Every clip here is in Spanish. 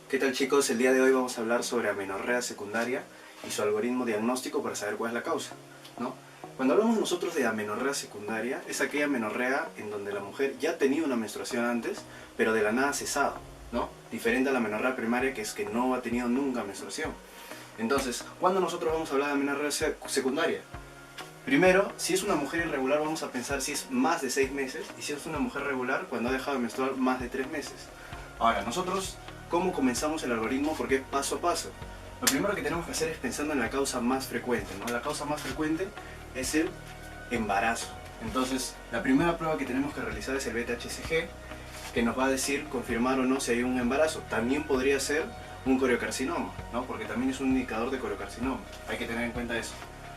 ¿Qué tal, chicos? El día de hoy vamos a hablar sobre amenorrea secundaria y su algoritmo diagnóstico para saber cuál es la causa, ¿no? Cuando hablamos nosotros de amenorrea secundaria, es aquella amenorrea en donde la mujer ya ha tenido una menstruación antes, pero de la nada ha cesado, ¿no? Diferente a la amenorrea primaria, que es que no ha tenido nunca menstruación. Entonces, ¿cuándo nosotros vamos a hablar de amenorrea secundaria? Primero, si es una mujer irregular, vamos a pensar si es más de 6 meses, y si es una mujer regular, cuando ha dejado de menstruar más de 3 meses. Ahora, nosotros, ¿cómo comenzamos el algoritmo? Porque es paso a paso. Lo primero que tenemos que hacer es pensando en la causa más frecuente, ¿no? La causa más frecuente es el embarazo. Entonces, la primera prueba que tenemos que realizar es el beta-HCG, que nos va a decir, confirmar o no si hay un embarazo. También podría ser un coriocarcinoma, ¿no? Porque también es un indicador de coriocarcinoma. Hay que tener en cuenta eso.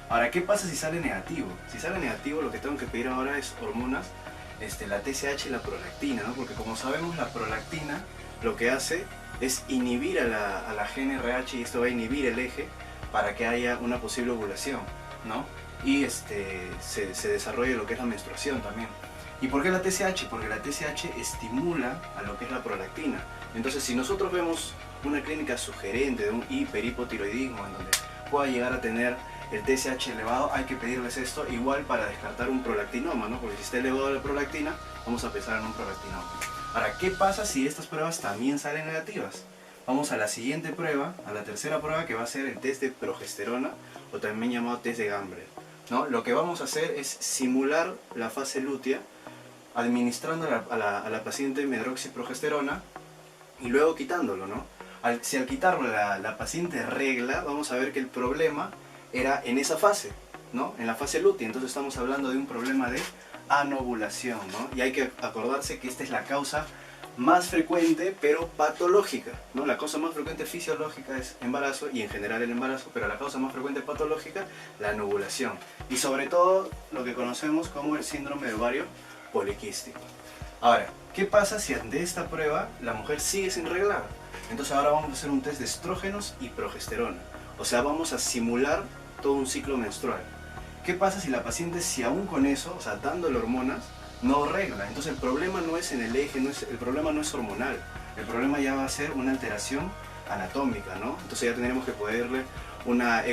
Ahora, ¿qué pasa si sale negativo? Si sale negativo, lo que tengo que pedir ahora es hormonas, la TSH y la prolactina, ¿no? Porque como sabemos, la prolactina lo que hace es inhibir a la GnRH, y esto va a inhibir el eje para que haya una posible ovulación, ¿no? Y se desarrolle lo que es la menstruación también. ¿Y por qué la TSH? Porque la TSH estimula a lo que es la prolactina. Entonces, si nosotros vemos una clínica sugerente de un hiperhipotiroidismo en donde pueda llegar a tener el TSH elevado, hay que pedirles esto igual para descartar un prolactinoma, ¿no? Porque si está elevado la prolactina, vamos a pensar en un prolactinoma. Ahora, ¿qué pasa si estas pruebas también salen negativas? Vamos a la siguiente prueba, a la tercera prueba, que va a ser el test de progesterona, o también llamado test de Gamble, ¿no? Lo que vamos a hacer es simular la fase lútea administrando a la paciente medroxiprogesterona y luego quitándolo, ¿no? Si al quitarlo la paciente regla, vamos a ver que el problema era en esa fase, ¿no? En la fase lútea. Entonces estamos hablando de un problema de anovulación, ¿no? Y hay que acordarse que esta es la causa más frecuente, pero patológica, ¿no? La causa más frecuente fisiológica es embarazo, y en general el embarazo, pero la causa más frecuente patológica, la anovulación. Y sobre todo lo que conocemos como el síndrome de ovario poliquístico. Ahora, ¿qué pasa si ante esta prueba la mujer sigue sin reglar? Entonces ahora vamos a hacer un test de estrógenos y progesterona. O sea, vamos a simular todo un ciclo menstrual. ¿Qué pasa si la paciente, si aún con eso, o sea, dándole hormonas, no regla? Entonces el problema no es en el eje, el problema no es hormonal. El problema ya va a ser una alteración anatómica, ¿no? Entonces ya tendremos que ponerle una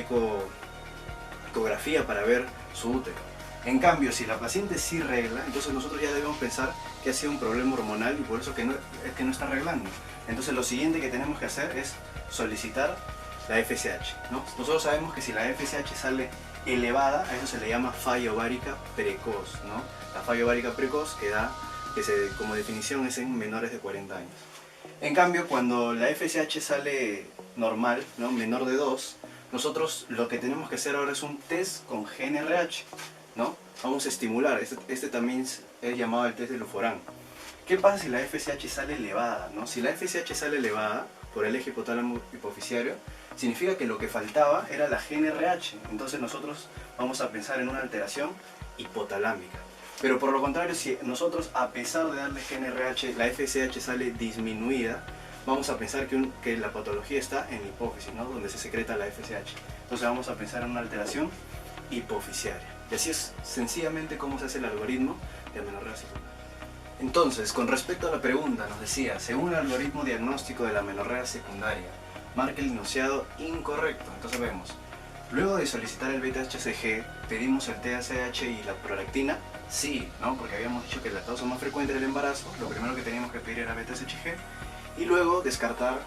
ecografía para ver su útero. En cambio, si la paciente sí regla, entonces nosotros ya debemos pensar que ha sido un problema hormonal y por eso es que no está reglando. Entonces lo siguiente que tenemos que hacer es solicitar la FSH, ¿no? Nosotros sabemos que si la FSH sale elevada, a eso se le llama falla ovárica precoz, ¿no? La falla ovárica precoz como definición es en menores de 40 años. En cambio, cuando la FSH sale normal, ¿no? Menor de 2, nosotros lo que tenemos que hacer ahora es un test con GnRH, ¿no? Vamos a estimular, este también es llamado el test de Luforán. ¿Qué pasa si la FSH sale elevada, ¿no? Si la FSH sale elevada por el eje hipotálamo hipoficiario, significa que lo que faltaba era la GnRH. Entonces nosotros vamos a pensar en una alteración hipotalámica. Pero por lo contrario, si nosotros, a pesar de darle GnRH, la FSH sale disminuida, vamos a pensar que la patología está en la hipófisis, ¿no? Donde se secreta la FSH. Entonces vamos a pensar en una alteración hipofisiaria. Y así es sencillamente cómo se hace el algoritmo de amenorrea secundaria. Entonces, con respecto a la pregunta, nos decía, según el algoritmo diagnóstico de la amenorrea secundaria, marca el enunciado incorrecto. Entonces vemos, luego de solicitar el beta-HCG, pedimos el TSH y la prolactina, sí, ¿no? Porque habíamos dicho que la causa más frecuente era el embarazo, lo primero que teníamos que pedir era beta-HCG, y luego descartar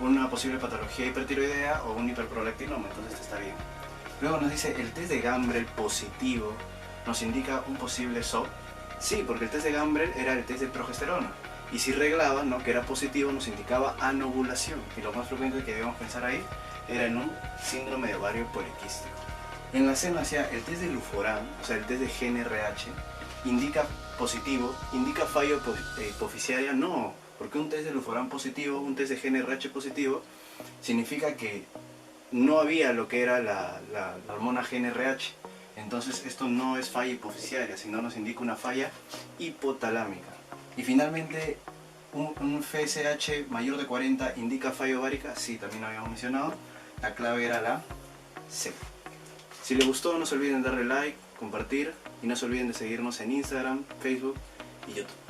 una posible patología hipertiroidea o un hiperprolactinoma, entonces está bien. Luego nos dice, el test de Gamble positivo nos indica un posible SOP. Sí, porque el test de Gamble era el test de progesterona. Y si reglaba, ¿no? Que era positivo, nos indicaba anovulación. Y lo más frecuente que debemos pensar ahí era en un síndrome de ovario poliquístico. En la C nos decía, el test de Luforán, o sea, el test de GnRH, indica positivo, indica falla hipoficiaria. No, porque un test de Luforán positivo, un test de GnRH positivo, significa que no había lo que era la hormona GnRH. Entonces esto no es falla hipoficiaria, sino nos indica una falla hipotalámica. Y finalmente, un FSH mayor de 40 indica falla ovárica. Sí, también lo habíamos mencionado. La clave era la C. Si les gustó, no se olviden darle like, compartir y no se olviden de seguirnos en Instagram, Facebook y YouTube.